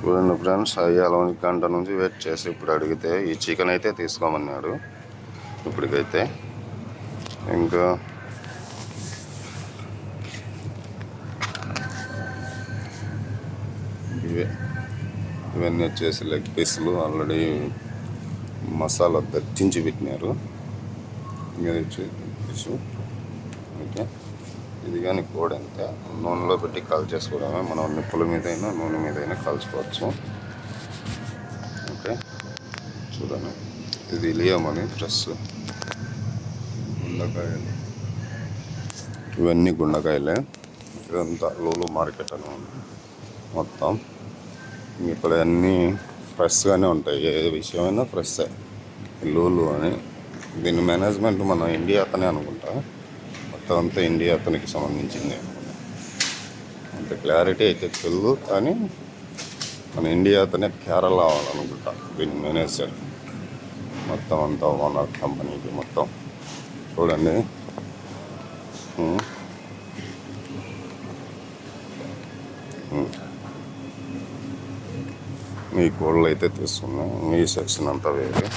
చూడండి ఫ్రెండ్స్, అయ్యాలోని గంట నుంచి వెయిట్ చేసి ఇప్పుడు అడిగితే ఈ చికెన్ అయితే తీసుకోమన్నాడు. ఇప్పటికైతే ఇంకా ఇవన్నీ వచ్చేసి లెగ్ పీసులు ఆల్రెడీ మసాలా దట్టించి పెట్టినారు. ఇది వచ్చేసి ఓకే. ఇది కానీ కోడి అంతే నూనెలో పెట్టి కాల్చేసుకోవడమే. మనం నిప్పుల మీద అయినా నూనె మీద అయినా కాల్చుకోవచ్చు. ఓకే, చూడండి, ఇది లియామని ఫ్రెష్ గుండకాయలు, ఇవన్నీ గుండకాయలే. ఇదంతా లూలు మార్కెట్ అని ఉంది మొత్తం. ఇక్కడ అన్నీ ఫ్రెష్గానే ఉంటాయి, ఏ విషయమైనా ఫ్రెష్. లూలు అని దీని మేనేజ్మెంట్ మన ఇండియా అతనే అనుకుంటా. మొత్తం అంతా ఇండియా అతనికి సంబంధించింది. అంత క్లారిటీ అయితే తెలియదు, కానీ మన ఇండియా అతనే కేరళ అనుకుంటా దీన్ని మేనేజర్. మొత్తం అంతా ఓనర్ కంపెనీకి మొత్తం. చూడండి, మీ కోళ్ళు అయితే తీసుకున్నాం. మీ సెక్షన్ అంతా వేరే.